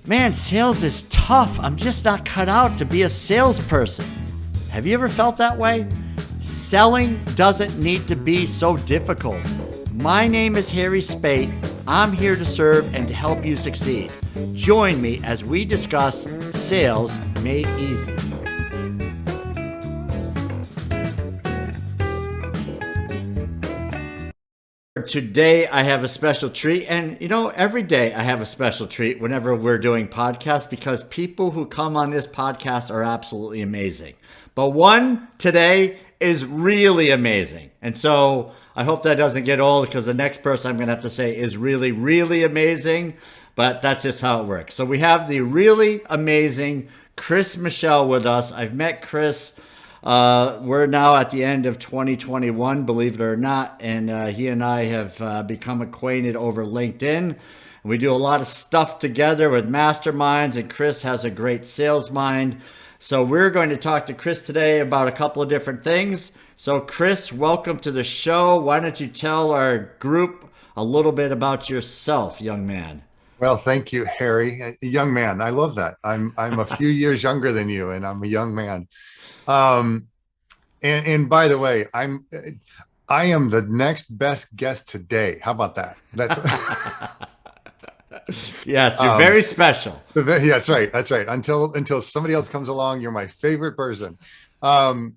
Man, sales is tough. I'm just not cut out to be a salesperson. Have you ever felt that way? Selling doesn't need to be so difficult. My name is Harry Spate. I'm here to serve and to help you succeed. Join me as we discuss sales made easy. Today I have a special treat, and every day I have a special treat whenever we're doing podcasts because people who come on this podcast are absolutely amazing. But one today is really amazing. And so I hope that doesn't get old because the next person I'm going to have to say is really, really amazing. But that's just how it works. So we have the really amazing Chris Michel with us. I've met Chris. We're now at the end of 2021, believe it or not, and he and I have become acquainted over LinkedIn. We do a lot of stuff together with masterminds, and Chris has a great sales mind. So we're going to talk to Chris today about a couple of different things. So Chris, welcome to the show. Why don't you tell our group a little bit about yourself, young man? Well, thank you, Harry. A young man. I love that. I'm a few years younger than you, and I'm a young man. Um, and by the way, I am the next best guest today. How about that? That's Yes, you're very special. yeah, that's right. That's right. Until somebody else comes along, you're my favorite person. Um,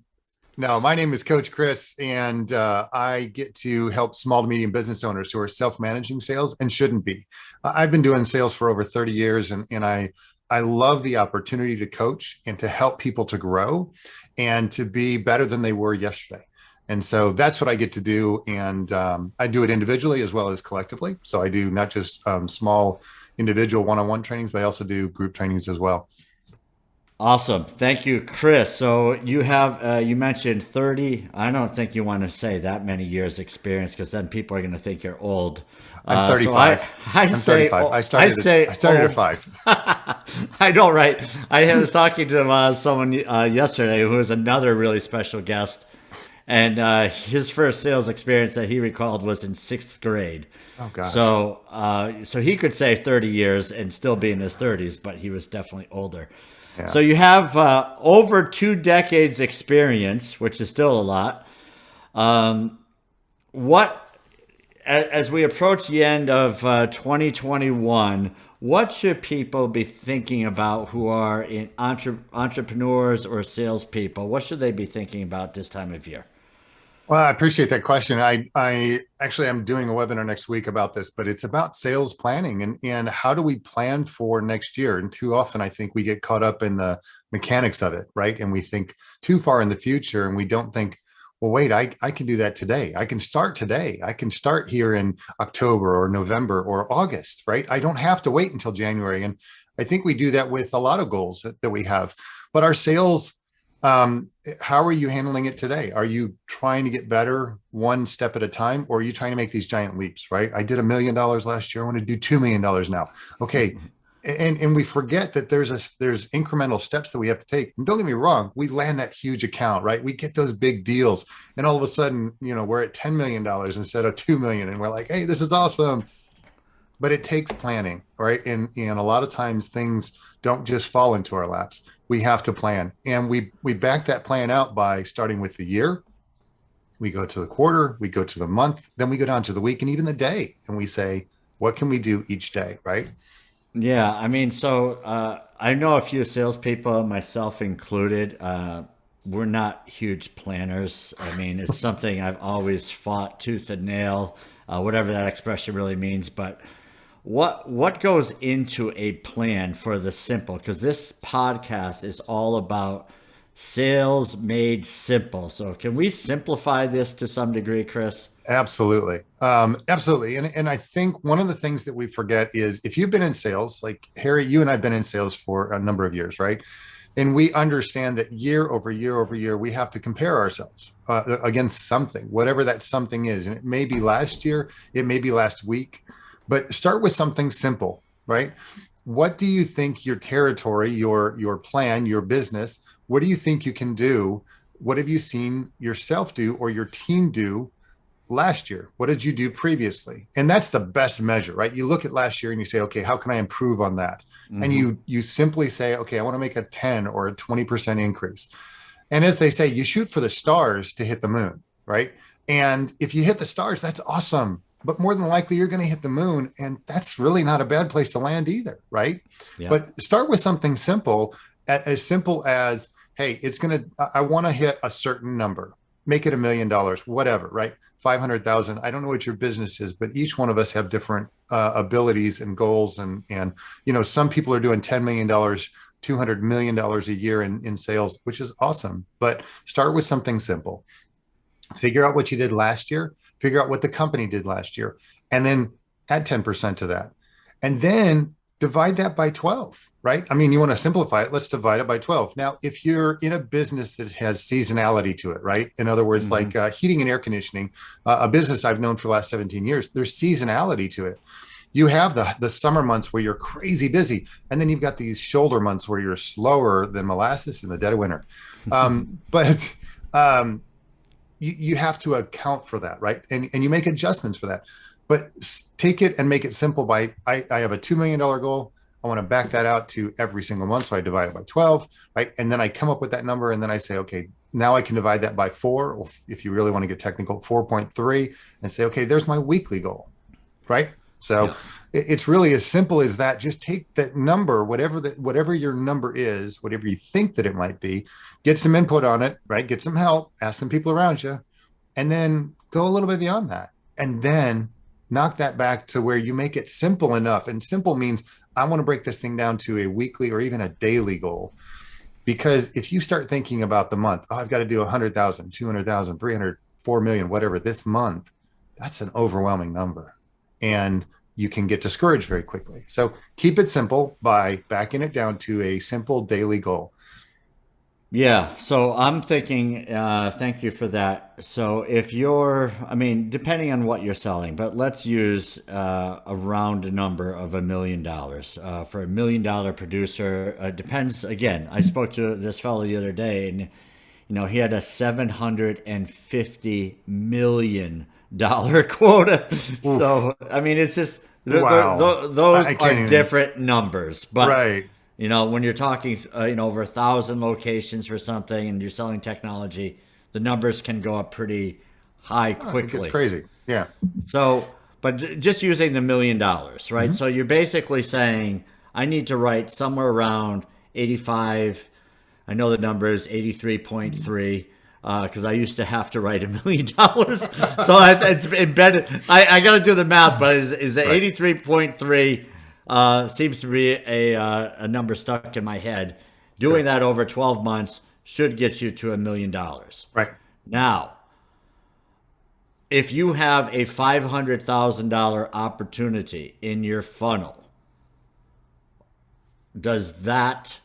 no, my name is Coach Chris, and I get to help small to medium business owners who are self-managing sales and shouldn't be. I've been doing sales for over 30 years, and I love the opportunity to coach and to help people to grow and to be better than they were yesterday. And so that's what I get to do. And I do it individually as well as collectively. So I do not just small individual one-on-one trainings, but I also do group trainings as well. Awesome. Thank you, Chris. So you have, you mentioned 30. I don't think you want to say that many years experience because then people are going to think you're old. I'm So 35. I I'm say, 35. I started old. at 5. I know, right? I was talking to someone yesterday who was another really special guest. And his first sales experience that he recalled was in sixth grade. Oh gosh. So he could say 30 years and still be in his 30s, but he was definitely older. Yeah. So you have over 2 decades experience, which is still a lot. What, as we approach the end of 2021, what should people be thinking about who are in entrepreneurs or salespeople? What should they be thinking about this time of year? Well, I appreciate that question. I actually am doing a webinar next week about this, but it's about sales planning and how do we plan for next year? And too often I think we get caught up in the mechanics of it, right? And we think too far in the future and we don't think, well, wait, I can do that today. I can start today. I can start here in October or November or August, right? I don't have to wait until January. And I think we do that with a lot of goals that we have. But our sales, how are you handling it today? Are you trying to get better one step at a time, or are you trying to make these giant leaps, right? I did $1 million last year. I want to do $2 million now. Okay. And we forget that there's incremental steps that we have to take. And don't get me wrong, we land that huge account, right? We get those big deals. And all of a sudden, we're at $10 million instead of 2 million. And we're like, hey, this is awesome. But it takes planning, right? And a lot of times things don't just fall into our laps. We have to plan. And we back that plan out by starting with the year. We go to the quarter, we go to the month, then we go down to the week and even the day. And we say, what can we do each day, right? Yeah, I mean, I know a few salespeople, myself included. We're not huge planners. I mean, it's something I've always fought tooth and nail, whatever that expression really means. But what goes into a plan for the simple? Because this podcast is all about sales made simple. So can we simplify this to some degree, Chris? Absolutely. Absolutely. And I think one of the things that we forget is if you've been in sales, like Harry, you and I've been in sales for a number of years, right? And we understand that year over year over year, we have to compare ourselves against something, whatever that something is. And it may be last year, it may be last week, but start with something simple, right? What do you think your territory, your plan, your business, what do you think you can do? What have you seen yourself do or your team do last year? What did you do previously? And that's the best measure, right? You look at last year and you say, okay, how can I improve on that? And Mm-hmm. you simply say, okay, I want to make a 10 or a 20% increase. And as they say, you shoot for the stars to hit the moon, right? And if you hit the stars, that's awesome. But more than likely, you're going to hit the moon. And that's really not a bad place to land either, right? Yeah. But start with something simple as, hey, I want to hit a certain number, make it $1 million, whatever, right? 500,000. I don't know what your business is, but each one of us have different abilities and goals. And, some people are doing $10 million, $200 million a year in sales, which is awesome. But start with something simple. Figure out what you did last year, figure out what the company did last year, and then add 10% to that. And then divide that by 12, right? I mean, you want to simplify it. Let's divide it by 12. Now, if you're in a business that has seasonality to it, right? In other words, Mm-hmm. like heating and air conditioning, a business I've known for the last 17 years, there's seasonality to it. You have the summer months where you're crazy busy, and then you've got these shoulder months where you're slower than molasses in the dead of winter. But you have to account for that, right? And you make adjustments for that. But take it and make it simple by, I have a $2 million goal. I want to back that out to every single month. So I divide it by 12, right? And then I come up with that number. And then I say, okay, now I can divide that by 4, or if you really want to get technical, 4.3, and say, okay, there's my weekly goal, right? So Yeah. it's really as simple as that. Just take that number, whatever your number is, whatever you think that it might be, get some input on it, right? Get some help, ask some people around you, and then go a little bit beyond that. And then knock that back to where you make it simple enough. And simple means I want to break this thing down to a weekly or even a daily goal. Because if you start thinking about the month, oh, I've got to do 100,000, 200,000, 300, 4 million, whatever this month, that's an overwhelming number. And you can get discouraged very quickly. So keep it simple by backing it down to a simple daily goal. Yeah, so I'm thinking, thank you for that. So if I mean, depending on what you're selling, but let's use a round number of $1 million. For $1 million producer, depends, again, I spoke to this fellow the other day, and, he had a $750 million quota. Oof. So, I mean, it's just, Wow. those I can't are even. different numbers, but Right. when you're talking, over 1,000 locations for something and you're selling technology, the numbers can go up pretty high It gets quickly. crazy. Yeah. So, but just using the $1 million, right? Mhm. So you're basically saying I need to write somewhere around 85. I know the number is 83.3 because I used to have to write $1 million. So it's embedded. I got to do the math, but is it Right. 83.3? Seems to be a number stuck in my head. Doing Sure. that over 12 months should get you to $1 million. Right. Now, if you have a $500,000 opportunity in your funnel, does that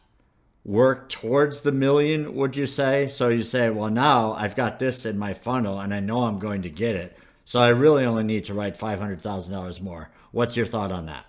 work towards the million, would you say? So you say, well, now I've got this in my funnel and I know I'm going to get it. So I really only need to write $500,000 more. What's your thought on that?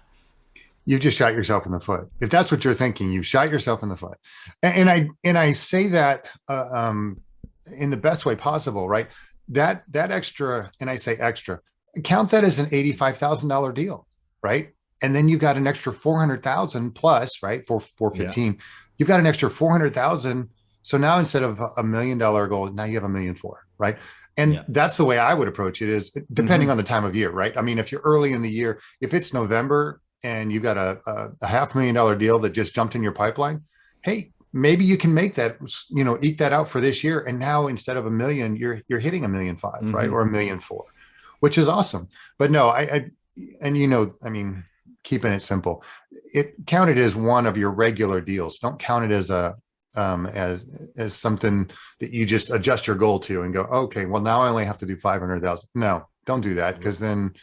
You've just shot yourself in the foot. If that's what you're thinking, you've shot yourself in the foot. And I say that in the best way possible, right? That extra, and I say extra, count that as an $85,000 deal, right? And then you've got an extra 400,000 plus, right? For Yeah. 415, you've got an extra 400,000. So now instead of $1 million goal, now you have 1,000,004, right? And Yeah. that's the way I would approach it, is depending Hmm. on the time of year, right? I mean, if you're early in the year, if it's November and you've got a $500,000 deal that just jumped in your pipeline, hey, maybe you can make that, eke that out for this year. And now instead of 1 million, you're hitting 1,000,005, right? Hmm. Or 1,000,004, which is awesome. But no, I mean, keeping it simple, count it as one of your regular deals. Don't count it as as something that you just adjust your goal to and go, okay, well, now I only have to do 500,000. No, don't do that, because then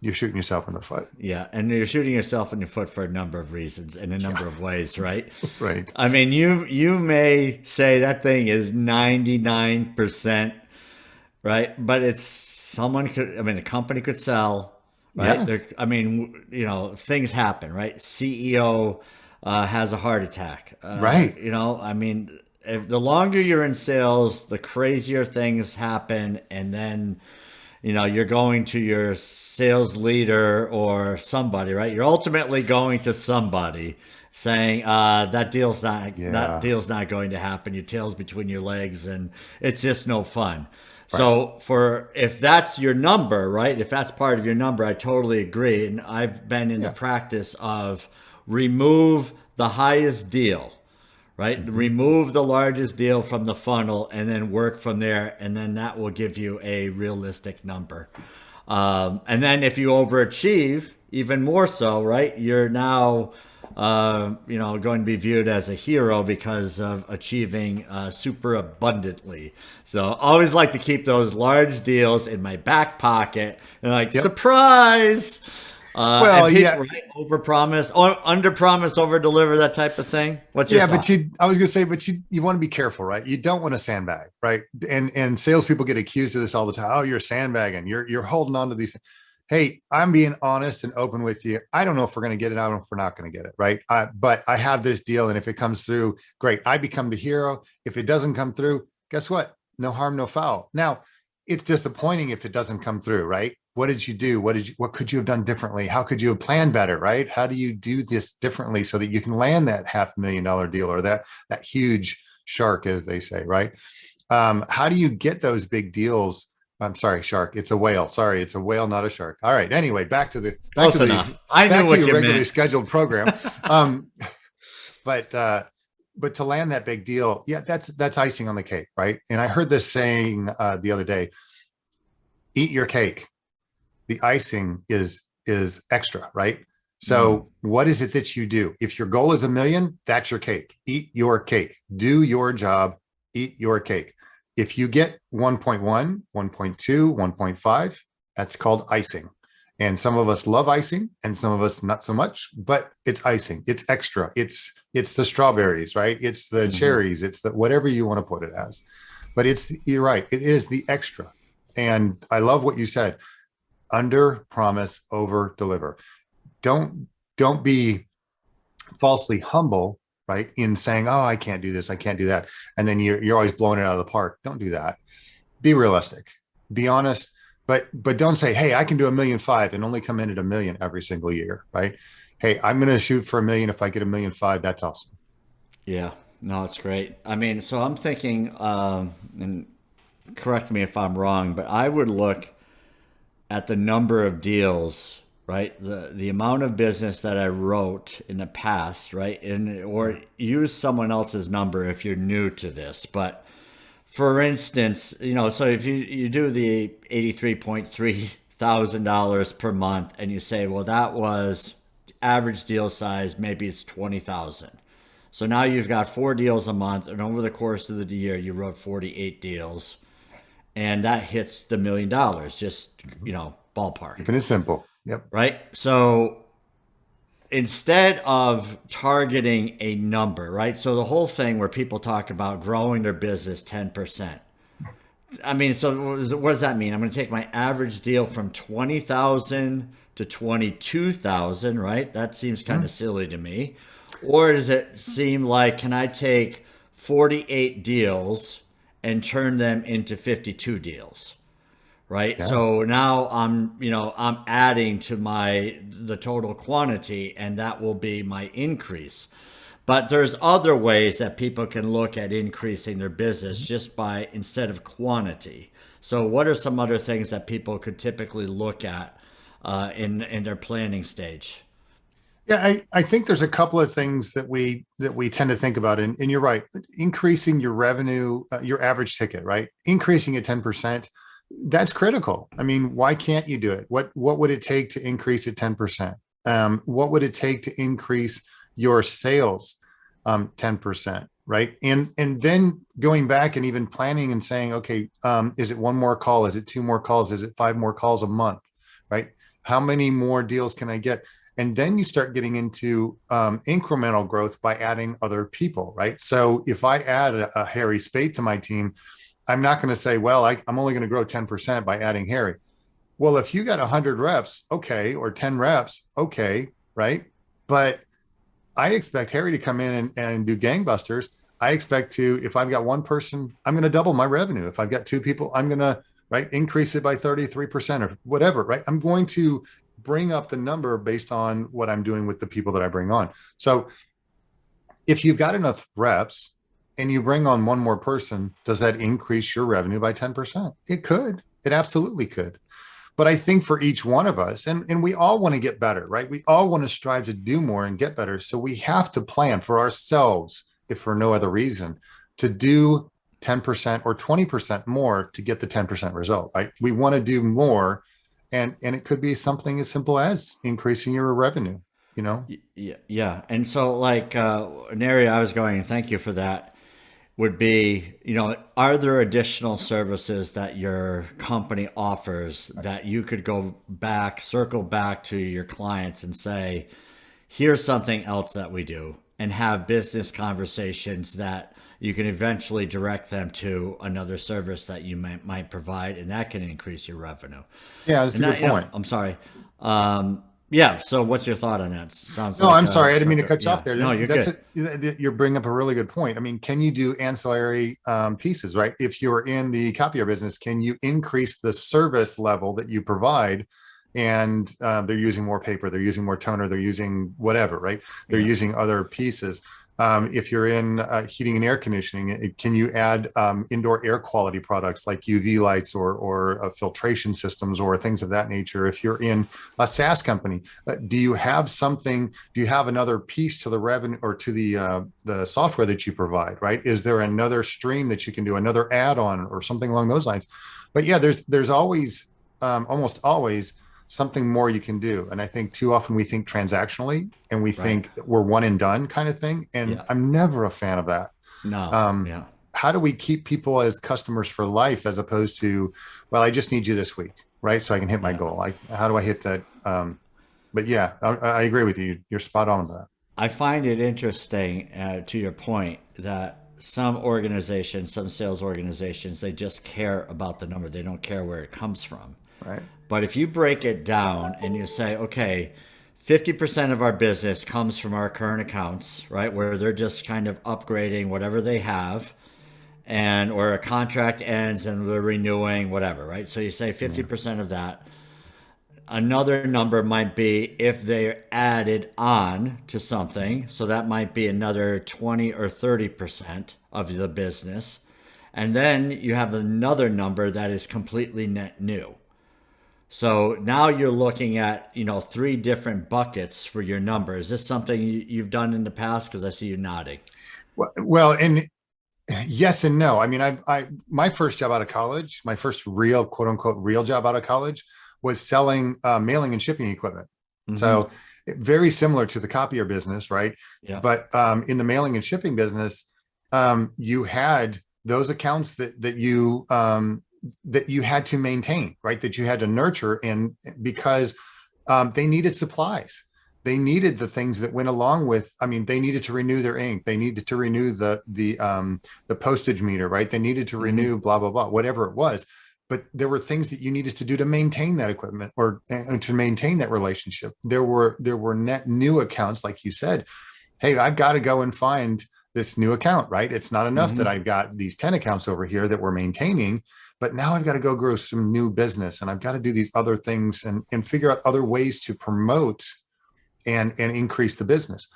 you're shooting yourself in the foot. Yeah. And you're shooting yourself in the foot for a number of reasons in a number of ways, right? Right. I mean, you may say that thing is 99%, right? But the company could sell, right? Yeah. I mean, things happen, right? CEO has a heart attack. Right. I mean, the longer you're in sales, the crazier things happen. And then you're going to your sales leader or somebody, right? You're ultimately going to somebody saying that Yeah. deal's not going to happen. Your tail's between your legs, and it's just no fun. Right. So if that's your number, right? If that's part of your number, I totally agree. And I've been in the Yeah. practice of remove the highest deal, right? Mhm. Remove the largest deal from the funnel and then work from there. And then that will give you a realistic number. And then if you overachieve, even more so, right? You're now, going to be viewed as a hero because of achieving super abundantly. So I always like to keep those large deals in my back pocket and like, Yep. surprise. And Well, people, yeah. right? Over promise or under promise, over deliver, that type of thing. What's your Yeah, but thought? I was gonna say, but you want to be careful, right? You don't want to sandbag, right? And salespeople get accused of this all the time. Oh, you're sandbagging. You're holding on to these. Hey, I'm being honest and open with you. I don't know if we're going to get it. I don't know if we're not going to get it, right? But I have this deal, and if it comes through, great. I become the hero. If it doesn't come through, guess what? No harm, no foul. Now, it's disappointing if it doesn't come through, right? What did you do? What could you have done differently? How could you have planned better, right? How do you do this differently so that you can land that $500,000 deal or that huge shark, as they say, right? How do you get those big deals? I'm sorry, shark. It's a whale. Sorry, it's a whale, not a shark. All right. Anyway, Close enough. I knew back to what your you regularly meant. scheduled program. Um, but but to land that big deal, yeah, that's icing on the cake, right? And I heard this saying the other day: eat your cake. The icing is extra, right? Mm. So what is it that you do? If your goal is 1 million, that's your cake. Eat your cake. Do your job. Eat your cake. If you get 1.1, 1.2, 1.5, that's called icing. And some of us love icing and some of us not so much, but it's icing. It's extra. It's the strawberries, right? It's the Hmm. cherries. It's the whatever you want to put it as. But you're right. It is the extra. And I love what you said: under promise, over deliver. Don't be falsely humble, right? In saying, oh, I can't do this, I can't do that. And then you're always blowing it out of the park. Don't do that. Be realistic, be honest, but don't say, hey, I can do 1,500,000 and only come in at 1 million every single year, right? Hey, I'm going to shoot for 1 million. If I get 1,500,000, that's awesome. Yeah. No, it's great. I mean, so I'm thinking, and correct me if I'm wrong, but I would look at the number of deals, right? The amount of business that I wrote in the past, right? Or use someone else's number if you're new to this. But for instance, so if you do the $83,300 per month and you say, well, that was average deal size, maybe it's 20,000. So now you've got 4 deals a month, and over the course of the year, you wrote 48 deals, and that hits the $1 million, just, ballpark, Keeping it simple. Yep. right? So instead of targeting a number, right? So the whole thing where people talk about growing their business 10%. I mean, so what does that mean? I'm going to take my average deal from 20,000 to 22,000, right? That seems kind of silly to me. Or does it seem like, can I take 48 deals and turn them into 52 deals? Right. Yeah. So now I'm adding to the total quantity, and that will be my increase. But there's other ways that people can look at increasing their business just by instead of quantity. So what are some other things that people could typically look at in their planning stage? Yeah, I think there's a couple of things that we tend to think about, and you're right. Increasing your revenue, your average ticket, right? Increasing it 10%, that's critical. I mean, why can't you do it? What would it take to increase it 10%? What would it take to increase your sales 10%, right? And then going back and even planning and saying, okay, is it one more call? Is it two more calls? Is it five more calls a month, right? How many more deals can I get? And then you start getting into incremental growth by adding other people, right? So if I add a Harry Spate to my team, I'm not going to say, well, I'm only going to grow 10% by adding Harry. Well, if you got 100 reps, okay, or 10 reps, okay, right? But I expect Harry to come in and do gangbusters. I expect to, if I've got one person, I'm going to double my revenue. If I've got two people, I'm going to right? Increase it by 33% or whatever, right? I'm going to bring up the number based on what I'm doing with the people that I bring on. So if you've got enough reps and you bring on one more person, does that increase your revenue by 10%? It could. It absolutely could. But I think for each one of us, and we all want to get better, right? We all want to strive to do more and get better. So we have to plan for ourselves, if for no other reason, to do 10% or 20% more to get the 10% result, right? We want to do more. And it could be something as simple as increasing your revenue, you know? Yeah, yeah. And so, like, an area I was going, and thank you for that, would be, are there additional services that your company offers that you could go back, circle back to your clients and say, here's something else that we do, and have business conversations that you can eventually direct them to another service that you might provide, and that can increase your revenue. Yeah, that's And a that, good point. I'm sorry. Yeah. So, what's your thought on that? Sounds No, like I'm sorry. I didn't mean to cut you off yeah. there. No, you're That's good. it. You're bringing up a really good point. I mean, can you do ancillary pieces, right? If you're in the copier business, can you increase the service level that you provide? And they're using more paper, they're using more toner, they're using whatever, right? They're Yeah. using other pieces. If you're in heating and air conditioning, can you add indoor air quality products like UV lights or filtration systems or things of that nature? If you're in a SaaS company, do you have something? Do you have another piece to the revenue or to the software that you provide? Right? Is there another stream that you can do, another add-on or something along those lines? But yeah, there's always almost always something more you can do. And I think too often we think transactionally and we Right. think we're one and done kind of thing. And Yeah. I'm never a fan of that. No. Um, Yeah. how do we keep people as customers for life as opposed to, well, I just need you this week, right? So I can hit my Yeah. goal. How do I hit that? But yeah, I agree with you. You're spot on with that. I find it interesting, to your point, that some organizations, some sales organizations, they just care about the number. They don't care where it comes from. Right. But if you break it down and you say, okay, 50% of our business comes from our current accounts, right? Where they're just kind of upgrading whatever they have, and or a contract ends and they're renewing whatever, right? So you say Yeah. 50% of that. Another number might be if they're added on to something. So that might be another 20 or 30% of the business. And then you have another number that is completely net new. So now you're looking at, three different buckets for your number. Is this something you've done in the past? Because I see you nodding. Well, and yes and no. I mean, my first job out of college, my first real quote unquote real job out of college was selling mailing and shipping equipment. Mm-hmm. So very similar to the copier business, right? Yeah. But in the mailing and shipping business, you had those accounts that you had to maintain, right? That you had to nurture, and because they needed supplies, they needed the things that went along with. I mean, they needed to renew their ink, they needed to renew the postage meter, right? They needed to Mm-hmm. renew blah blah blah, whatever it was. But there were things that you needed to do to maintain that equipment or and to maintain that relationship. There were net new accounts, like you said. Hey, I've got to go and find this new account, right? It's not enough that Mm-hmm. I've got these 10 accounts over here that we're maintaining, but now I've got to go grow some new business and I've got to do these other things and figure out other ways to promote and increase the business.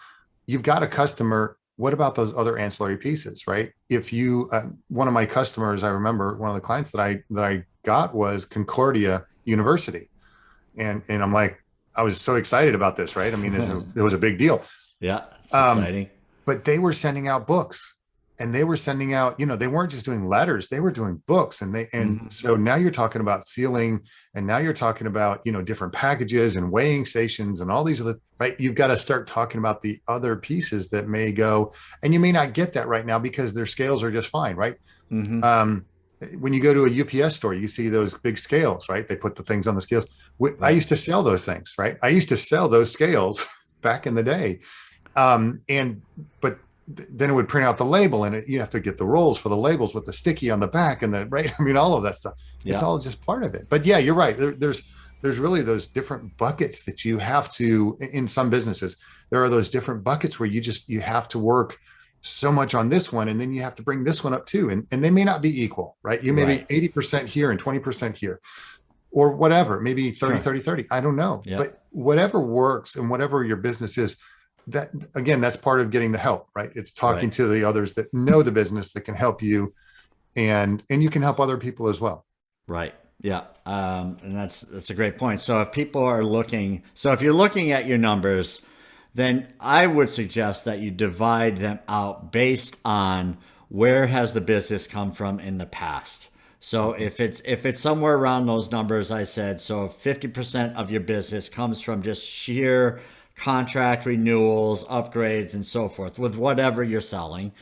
You've got a customer. What about those other ancillary pieces, right? If you, one of my customers, I remember one of the clients that I got was Concordia University, and I'm like, I was so excited about this, right? I mean, it was a big deal. Yeah, it's Um, exciting. but they were sending out books and they were sending out, they weren't just doing letters, they were doing books. And Mm-hmm. so now you're talking about sealing, and now you're talking about, different packages and weighing stations and all these other, right? You've got to start talking about the other pieces that may go, and you may not get that right now because their scales are just fine, right? Mm-hmm. Um, when you go to a UPS store, you see those big scales, right? They put the things on the scales. I Right. used to sell those things, right? I used to sell those scales back in the day. And but then it would print out the label, and you have to get the rolls for the labels with the sticky on the back and the right. I mean, all of that stuff. It's Yeah. all just part of it. But yeah, you're right. There's really those different buckets that you have to, in some businesses, there are those different buckets where you have to work so much on this one, and then you have to bring this one up too. And they may not be equal, right? You may be Right. 80% here and 20% here, or whatever, maybe 30, Sure. 30, 30. I don't know. Yeah. But whatever works and whatever your business is, that again, that's part of getting the help, right? It's talking Right. to the others that know the business that can help you, and you can help other people as well. Right. Yeah. And that's a great point. So if people are looking, so if you're looking at your numbers, then I would suggest that you divide them out based on where has the business come from in the past. So if it's somewhere around those numbers I said, so if 50% of your business comes from just sheer contract renewals, upgrades, and so forth with whatever you're selling,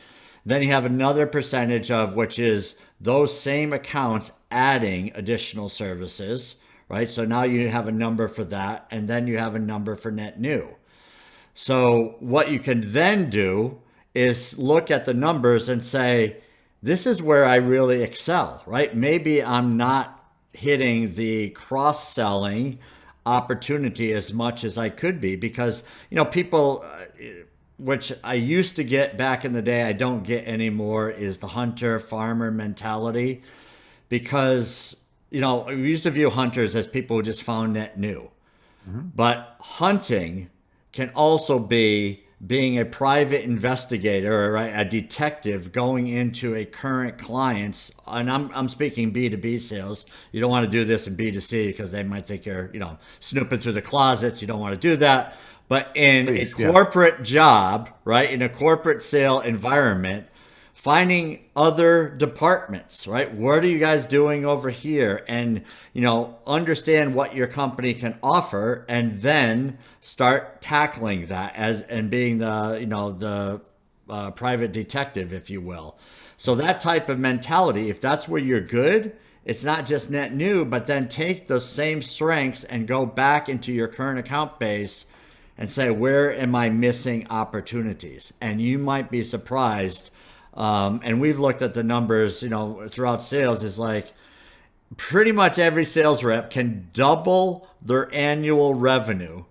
then you have another percentage of which is those same accounts adding additional services, right? So now you have a number for that, and then you have a number for net new. So what you can then do is look at the numbers and say, this is where I really excel, right? Maybe I'm not hitting the cross selling opportunity as much as I could be because, people, which I used to get back in the day, I don't get anymore, is the hunter farmer mentality because, we used to view hunters as people who just found net new. Mhm. But hunting can also be being a private investigator, right? A detective going into a current client's, and I'm speaking B2B sales. You don't want to do this in B2C because they might think you're, snooping through the closets. You don't want to do that. But in a Please, yeah. corporate job, right? In a corporate sale environment, finding other departments, right? What are you guys doing over here? And, understand what your company can offer and then start tackling that as, and being the private detective, if you will. So that type of mentality, if that's where you're good, it's not just net new, but then take those same strengths and go back into your current account base and say, where am I missing opportunities? And you might be surprised. And we've looked at the numbers, throughout sales is like pretty much every sales rep can double their annual revenue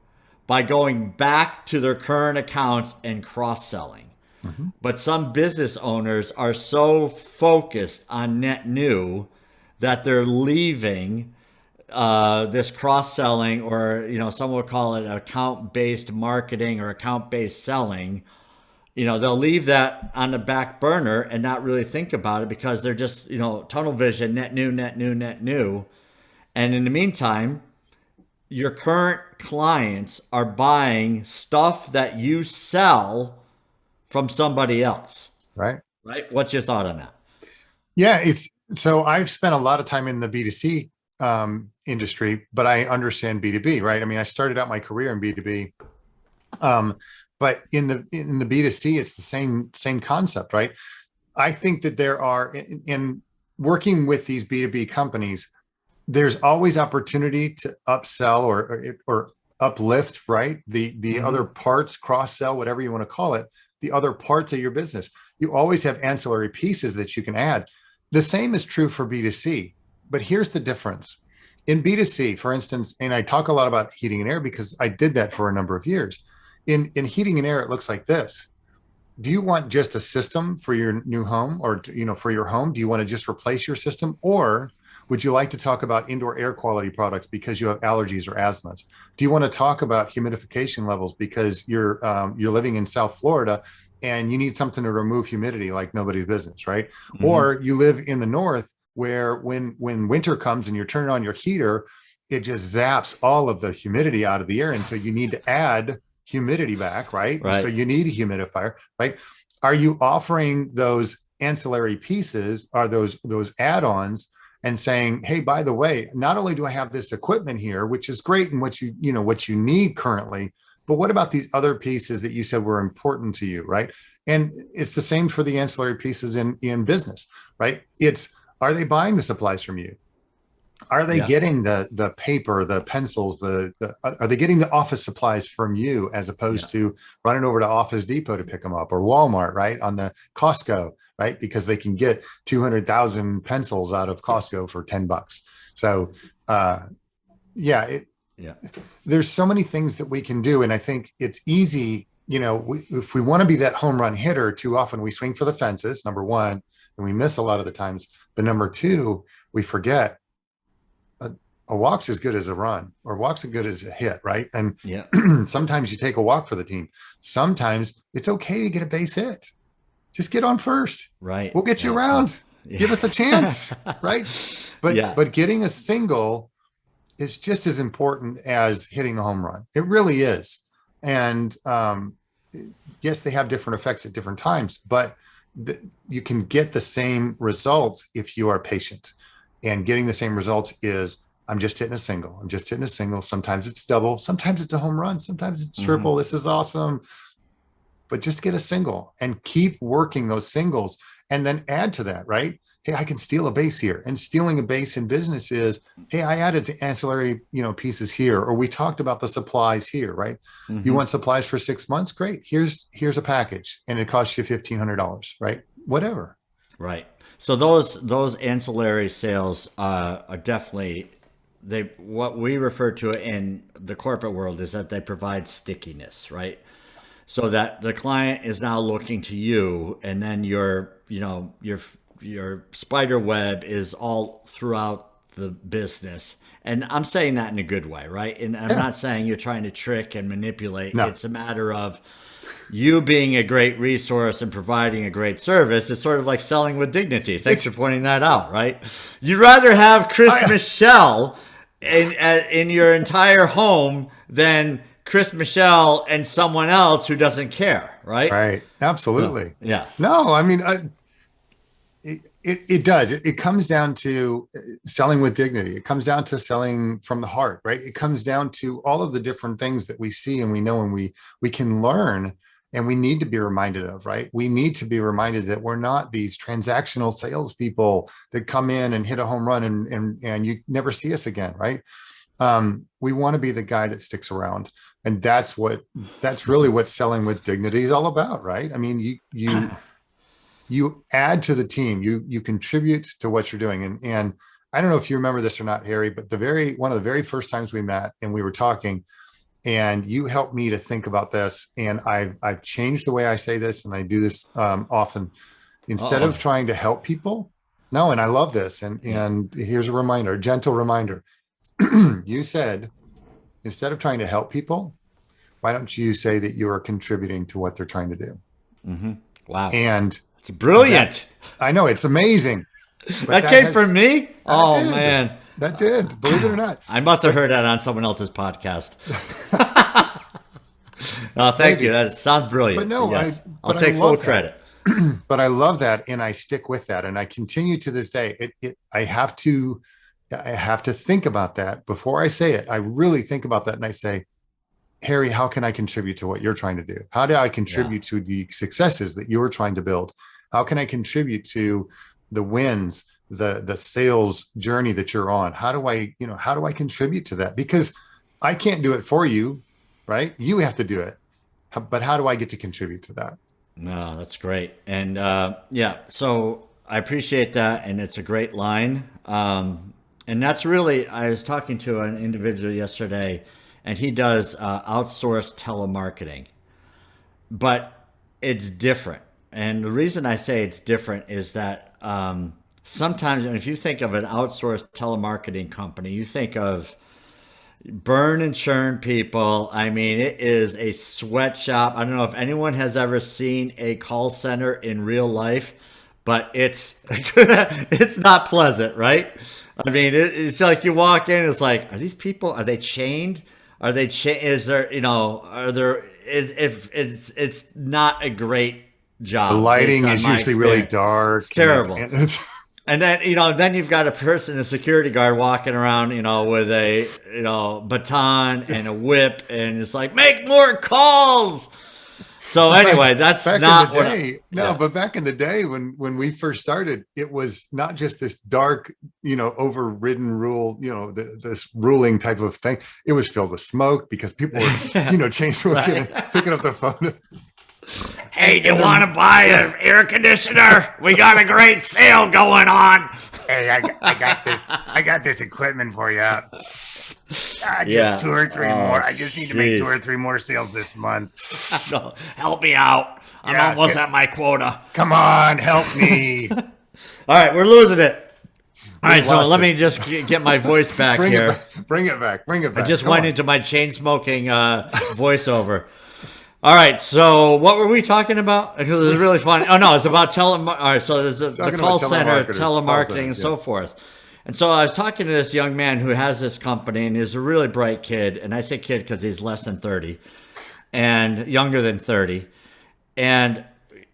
by going back to their current accounts and cross selling. Mhm. But some business owners are so focused on net new that they're leaving this cross selling, or some would call it account based marketing or account based selling. They'll leave that on the back burner and not really think about it because they're just tunnel vision, net new, net new, net new. And in the meantime, your current clients are buying stuff that you sell from somebody else, Right. right? What's your thought on that? Yeah, it's so I've spent a lot of time in the B2C industry, but I understand B2B, right? I mean, I started out my career in B2B. But in the B2C, it's the same concept, right? I think that there are in working with these B2B companies, there's always opportunity to upsell or uplift, right? The other Mm-hmm. parts, cross sell, whatever you want to call it, the other parts of your business. You always have ancillary pieces that you can add. The same is true for B2C, but here's the difference. In B2C, for instance, and I talk a lot about heating and air because I did that for a number of years. In heating and air, it looks like this. Do you want just a system for your new home, or for your home? Do you want to just replace your system, or would you like to talk about indoor air quality products because you have allergies or asthmas? Do you want to talk about humidification levels because you're living in South Florida and you need something to remove humidity like nobody's business, right? Mm-hmm. Or you live in the north where when winter comes and you're turning on your heater, it just zaps all of the humidity out of the air, and so you need to add humidity back, right? So Right. you need a humidifier, right? Are you offering those ancillary pieces, are those add-ons, and saying, hey, by the way, not only do I have this equipment here, which is great and what you need currently, but what about these other pieces that you said were important to you, right? And it's the same for the ancillary pieces in business, right? It's, are they buying the supplies from you? Are they Yeah. getting the paper, the pencils, are they getting the office supplies from you as Yeah. opposed to running over to Office Depot to pick them up, or Walmart, right? On the Costco, right? Because they can get 200,000 pencils out of Costco for $10. So, yeah, Yeah. there's so many things that we can do. And I think it's easy if we want to be that home run hitter, too often we swing for the fences, number one, and we miss a lot of the times. But number two, we forget a walk's as good as a run, or a walk's as good as a hit, right? And Yeah. sometimes you take a walk for the team. Sometimes it's okay to get a base hit. Just get on first. Right. We'll get you around. Yeah. Give us a chance, right? But getting a single is just as important as hitting a home run. It really is. And yes, they have different effects at different times, but you can get the same results if you are patient. And getting the same results is, I'm just hitting a single. I'm just hitting a single. Sometimes it's double. Sometimes it's a home run. Sometimes it's triple. Mm-hmm. This is awesome. But just get a single and keep working those singles, and then add to that, right? Hey, I can steal a base here. And stealing a base in business is, hey, I added to ancillary, pieces here, or we talked about the supplies here, right? Mm-hmm. You want supplies for 6 months? Great. Here's a package, and it costs you $1,500, right? Whatever. Right. So those ancillary sales are definitely, what we refer to in the corporate world is that they provide stickiness, right? So that the client is now looking to you, and then your spider web is all throughout the business. And I'm saying that in a good way, right? And I'm not saying you're trying to trick and manipulate. No. It's a matter of you being a great resource and providing a great service. It's sort of like selling with dignity. Thanks for pointing that out, right? You'd rather have Chris Michel in your entire home than Chris Michel and someone else who doesn't care, right? Right. Absolutely. Yeah. No, I mean, it does. It comes down to selling with dignity. It comes down to selling from the heart, right? It comes down to all of the different things that we see and we know and we can learn, and we need to be reminded of, right? We need to be reminded that we're not these transactional salespeople that come in and hit a home run and you never see us again, right? We want to be the guy that sticks around. And that's really what selling with dignity is all about, right? I mean, you add to the team, you contribute to what you're doing. And I don't know if you remember this or not, Harry, but one of the very first times we met and we were talking, and you helped me to think about this. And I've changed the way I say this, and I do this often. Instead of trying to help people, no, and I love this. And here's a gentle reminder. You said, instead of trying to help people, why don't you say that you are contributing to what they're trying to do? Mm-hmm. Wow. And it's brilliant. I know, it's amazing. That came from me? Oh, man. That did, believe it or not. I must have heard that on someone else's podcast. No, thank you. That sounds brilliant. But no, yes. I'll take full credit. But I love that, and I stick with that, and I continue to this day. I have to think about that before I say it. I really think about that, and I say, Harry, how can I contribute to what you're trying to do? How do I contribute to the successes that you're trying to build? How can I contribute to the wins, the sales journey that you're on? How do I contribute to that? Because I can't do it for you, right? You have to do it. But how do I get to contribute to that? No, that's great. And so I appreciate that. And it's a great line. And that's really, I was talking to an individual yesterday, and he does outsourced telemarketing, but it's different. And the reason I say it's different is that sometimes if you think of an outsourced telemarketing company, you think of burn and churn people. I mean, it is a sweatshop. I don't know if anyone has ever seen a call center in real life, but it's not pleasant, right? I mean, it's like you walk in, it's like, are these people, are they chained? Are they is there, it's not a great job. The lighting is usually really dark. It's terrible. And then, then you've got a person, a security guard walking around, with a, baton and a whip, and it's like, make more calls. So anyway, that's not what but back in the day when we first started, it was not just this dark, overridden rule, this ruling type of thing. It was filled with smoke because people were, chain smoking and picking up the phone. Hey, do you want to buy an air conditioner? We got a great sale going on. Hey, I got this equipment for you. Just Yeah. two or three Oh, more. I just need to make two or jeez. three more sales this month. No, help me out. I'm Yeah, almost at my quota. come on, help me. All right, we're losing it. All right, We've so lost let it. me just get my voice back Bring it here. back. Bring it back. Bring it I back. just Come went on. into my chain smoking voiceover. All right, so what were we talking about? Because it's really funny. Oh no, it's about All right, so there's the Talking call about center, telemarketers, telemarketing, call and centers, so yes. forth. And so I was talking to this young man who has this company and is a really bright kid. And I say kid because he's less than 30 and younger than 30. And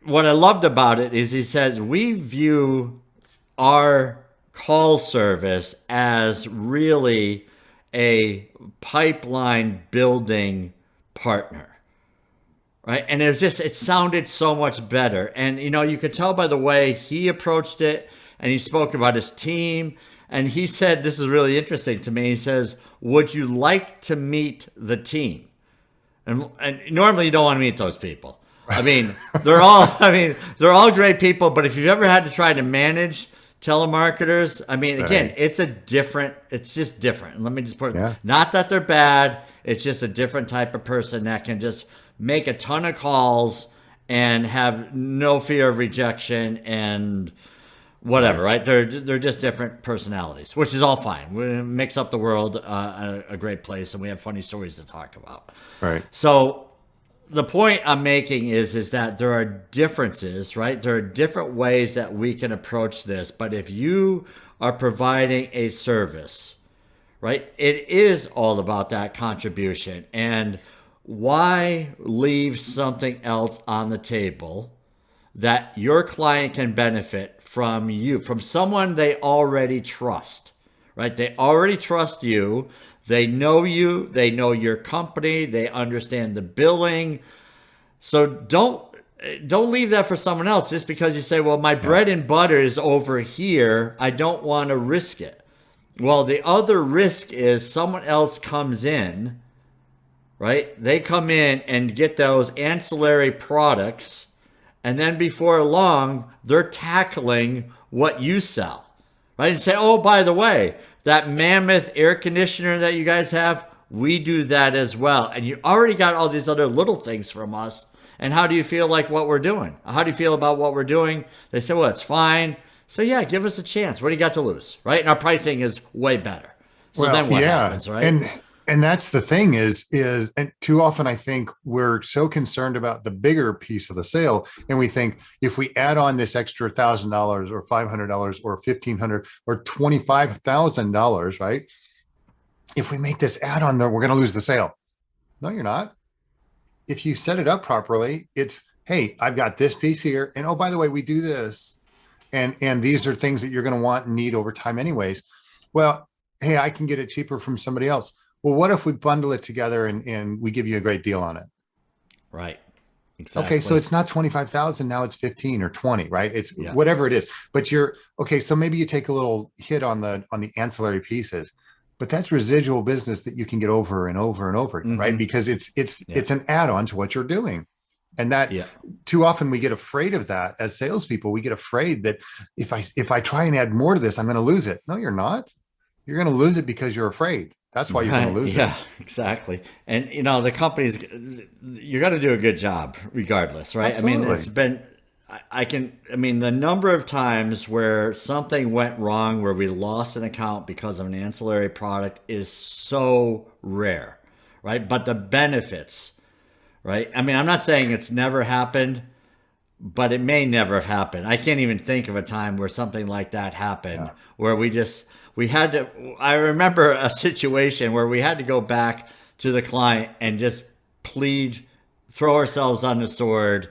what I loved about it is he says we view our call service as really a pipeline building partner. Right. And it sounded so much better. And, you could tell by the way he approached it and he spoke about his team. And he said, this is really interesting to me. He says, would you like to meet the team? And normally you don't want to meet those people. They're all great people. But if you've ever had to try to manage telemarketers, again, Right. it's just different. And let me just put Yeah. not that they're bad. It's just a different type of person that can just make a ton of calls and have no fear of rejection and whatever, right? They're just different personalities, which is all fine. We mix up the world, a great place, and we have funny stories to talk about. Right. So the point I'm making is that there are differences, right? There are different ways that we can approach this, but if you are providing a service, right, it is all about that contribution. And why leave something else on the table that your client can benefit from you, from someone they already trust, right? They already trust you. They know you. They know your company. They understand the billing. So don't leave that for someone else just because you say, well, my bread and butter is over here. I don't want to risk it. Well, the other risk is someone else comes in, right? They come in and get those ancillary products, and then before long, they're tackling what you sell, right? And say, oh, by the way, that mammoth air conditioner that you guys have, we do that as well. And you already got all these other little things from us. And how do you feel like what we're doing? How do you feel about what we're doing? They say, well, it's fine. So yeah, give us a chance. What do you got to lose, right? And our pricing is way better. So then what happens, right? And that's the thing is and too often I think we're so concerned about the bigger piece of the sale, and we think if we add on this extra $1,000 or $500 or $1,500 or $25,000, right? If we make this add on, there, we're going to lose the sale. No, you're not. If you set it up properly, it's, hey, I've got this piece here, and oh, by the way, we do this, and these are things that you're going to want and need over time anyways. Well, hey, I can get it cheaper from somebody else. Well, what if we bundle it together and we give you a great deal on it? Right. Exactly. Okay, so it's not 25,000 now; it's 15 or 20, right? It's Yeah. whatever it is. But you're okay. So maybe you take a little hit on the ancillary pieces, but that's residual business that you can get over and over and over, right? Because it's an add-on to what you're doing. And that too often we get afraid of that as salespeople. We get afraid that if I try and add more to this, I'm going to lose it. No, you're not. You're going to lose it because you're afraid. That's why you're going to lose it. Yeah, exactly. And the company's, you got to do a good job regardless, right? Absolutely. It's been, the number of times where something went wrong, where we lost an account because of an ancillary product is so rare, right? But the benefits, right? I'm not saying it's never happened, but it may never have happened. I can't even think of a time where something like that happened, where I remember a situation where we had to go back to the client and just throw ourselves on the sword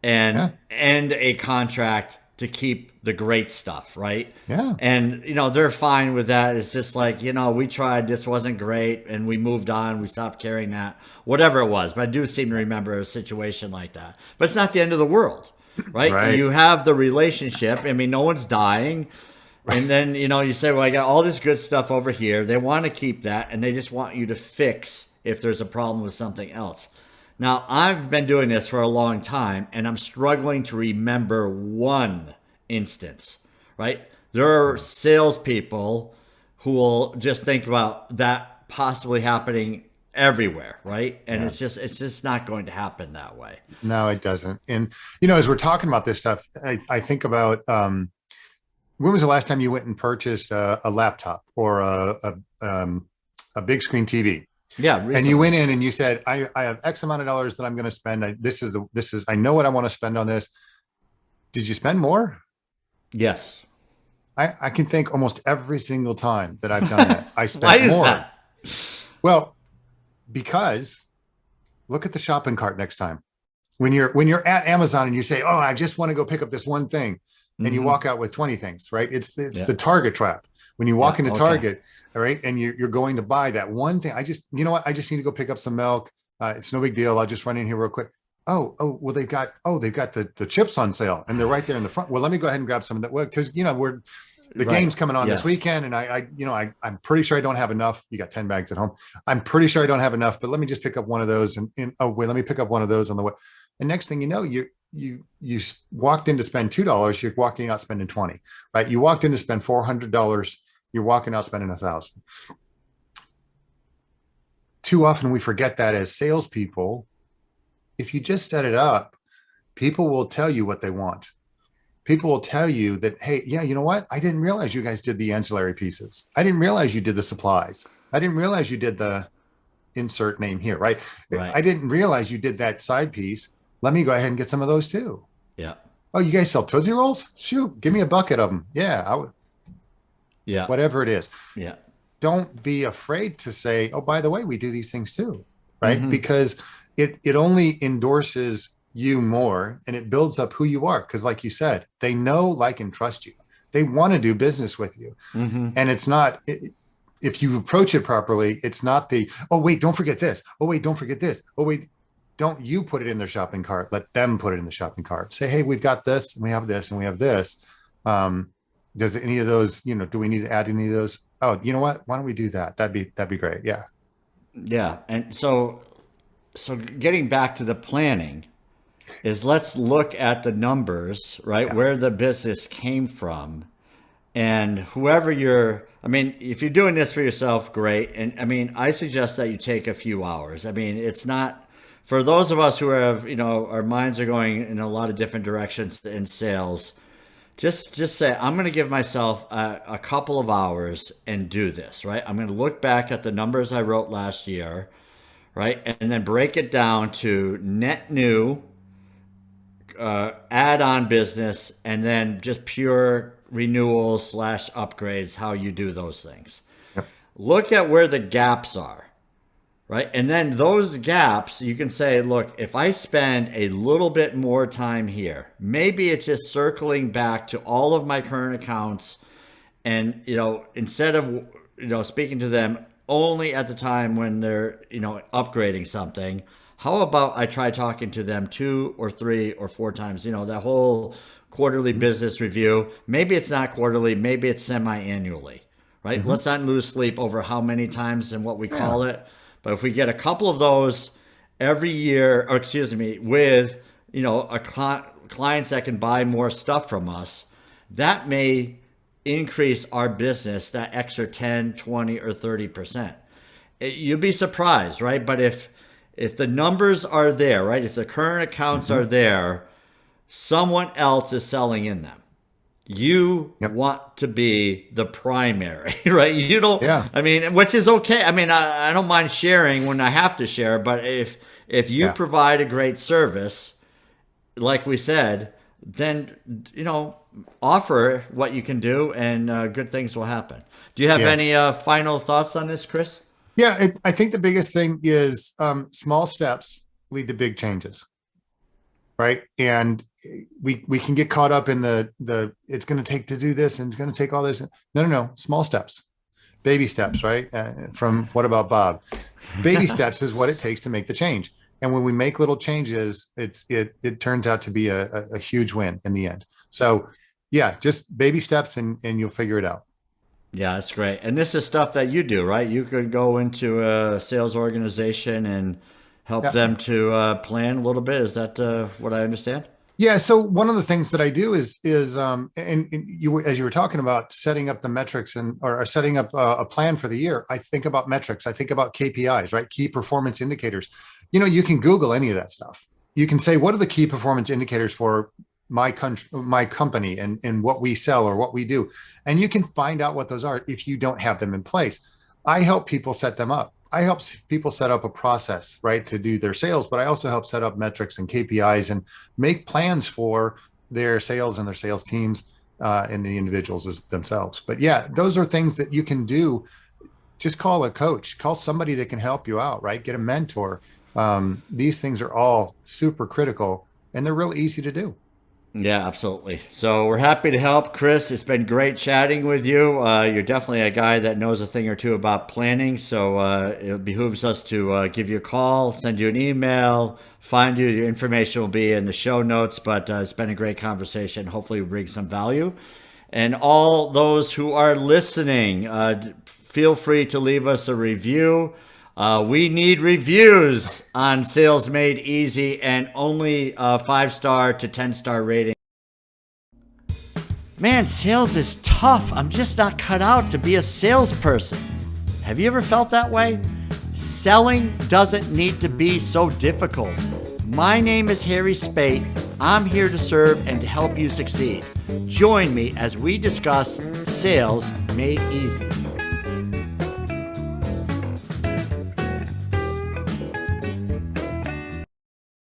and end a contract to keep the great stuff, right? Yeah. And, they're fine with that. It's just like, we tried, this wasn't great, and we moved on, we stopped carrying that, whatever it was. But I do seem to remember a situation like that. But it's not the end of the world, right? Right. You have the relationship. No one's dying. And then, you say, well, I got all this good stuff over here. They want to keep that, and they just want you to fix if there's a problem with something else. Now, I've been doing this for a long time, and I'm struggling to remember one instance, right? There are salespeople who will just think about that possibly happening everywhere, right? And Yeah. it's just not going to happen that way. No, it doesn't. And as we're talking about this stuff, I think about when was the last time you went and purchased a laptop or a big screen TV? Yeah, And you recently. went in and you said, I have X amount of dollars that I'm going to spend. I know what I want to spend on this. Did you spend more? Yes. I can think almost every single time that I've done that. I Why spent is more. that? Well, because look at the shopping cart next time. When you're at Amazon and you say, "Oh, I just want to go pick up this one thing," and you walk out with 20 things, right? It's the Target trap. When you walk into Target, all right, and you're going to buy that one thing. You know what? I just need to go pick up some milk. It's no big deal. I'll just run in here real quick. Well, they've got the chips on sale and they're right there in the front. Well, let me go ahead and grab some of that. Well, because the game's coming on this weekend, and I'm pretty sure I don't have enough. You got 10 bags at home. I'm pretty sure I don't have enough, but let me just pick up one of those. And wait, let me pick up one of those on the way. And next thing you know, you walked in to spend $2. You're walking out spending 20, right? You walked in to spend $400. You're walking out spending 1,000. Too often we forget that as salespeople. If you just set it up, people will tell you what they want. People will tell you that, hey, yeah, you know what? I didn't realize you guys did the ancillary pieces. I didn't realize you did the supplies. I didn't realize you did the insert name here, right? I didn't realize you did that side piece. Let me go ahead and get some of those too. Yeah. Oh, you guys sell Tootsie Rolls? Shoot, give me a bucket of them. Yeah. Yeah. Whatever it is. Yeah. Don't be afraid to say, oh, by the way, we do these things too, right? Because it only endorses you more and it builds up who you are. Because like you said, they know, like, and trust you. They want to do business with you. And it's not, if you approach it properly, it's not oh, wait, don't forget this. Oh, wait, don't forget this. Oh, wait, don't you put it in their shopping cart. Let them put it in the shopping cart. Say, hey, we've got this and we have this and we have this. Does any of those, do we need to add any of those? Oh, you know what? Why don't we do that? That'd be great. Yeah. Yeah. And so getting back to the planning is, let's look at the numbers, right? Yeah. Where the business came from, and whoever if you're doing this for yourself, great. And I suggest that you take a few hours. It's not for those of us who have, our minds are going in a lot of different directions in sales. Just say, I'm going to give myself a couple of hours and do this, right? I'm going to look back at the numbers I wrote last year, right? And then break it down to net new, add-on business, and then just pure renewals / upgrades, how you do those things. Yep. Look at where the gaps are, right? And then those gaps, you can say, look, if I spend a little bit more time here, maybe it's just circling back to all of my current accounts and, instead of, speaking to them only at the time when they're, upgrading something, how about I try talking to them 2 or 3 or 4 times, that whole quarterly business review. Maybe it's not quarterly, maybe it's semi-annually, right? Let's not lose sleep over how many times and what we call it. But if we get a couple of those every year, with, clients that can buy more stuff from us, that may increase our business that extra 10, 20, or 30%. You'd be surprised, right? But if the numbers are there, right? If the current accounts are there, someone else is selling in them. You want to be the primary, right? You don't, which is okay. I don't mind sharing when I have to share, but if you provide a great service, like we said, then, offer what you can do and good things will happen. Do you have any final thoughts on this, Chris? Yeah, I think the biggest thing is small steps lead to big changes, right? And we can get caught up in the it's going to take to do this and it's going to take all this. No, small steps, baby steps, right? From What About Bob? Baby steps is what it takes to make the change. And when we make little changes, it turns out to be a huge win in the end. So yeah, just baby steps and you'll figure it out. Yeah, that's great. And this is stuff that you do, right? You could go into a sales organization and help them to plan a little bit. Is that what I understand? Yeah. So one of the things that I do and you as you were talking about setting up the metrics or setting up a plan for the year, I think about metrics. I think about KPIs, right? Key performance indicators. You can Google any of that stuff. You can say, what are the key performance indicators for my country, my company, and what we sell or what we do, and you can find out what those are if you don't have them in place. I help people set them up. I help people set up a process, right, to do their sales, but I also help set up metrics and KPIs and make plans for their sales and their sales teams and the individuals themselves. But yeah, those are things that you can do. Just call a coach, call somebody that can help you out, right? Get a mentor. These things are all super critical and they're real easy to do. Yeah, absolutely. So we're happy to help, Chris. It's been great chatting with you. You're definitely a guy that knows a thing or two about planning. So it behooves us to give you a call, send you an email, find you. Your information will be in the show notes. But it's been a great conversation. Hopefully, we bring some value. And all those who are listening, feel free to leave us a review. We need reviews on Sales Made Easy and only 5-star to 10-star rating. Man, sales is tough. I'm just not cut out to be a salesperson. Have you ever felt that way? Selling doesn't need to be so difficult. My name is Harry Spate. I'm here to serve and to help you succeed. Join me as we discuss Sales Made Easy.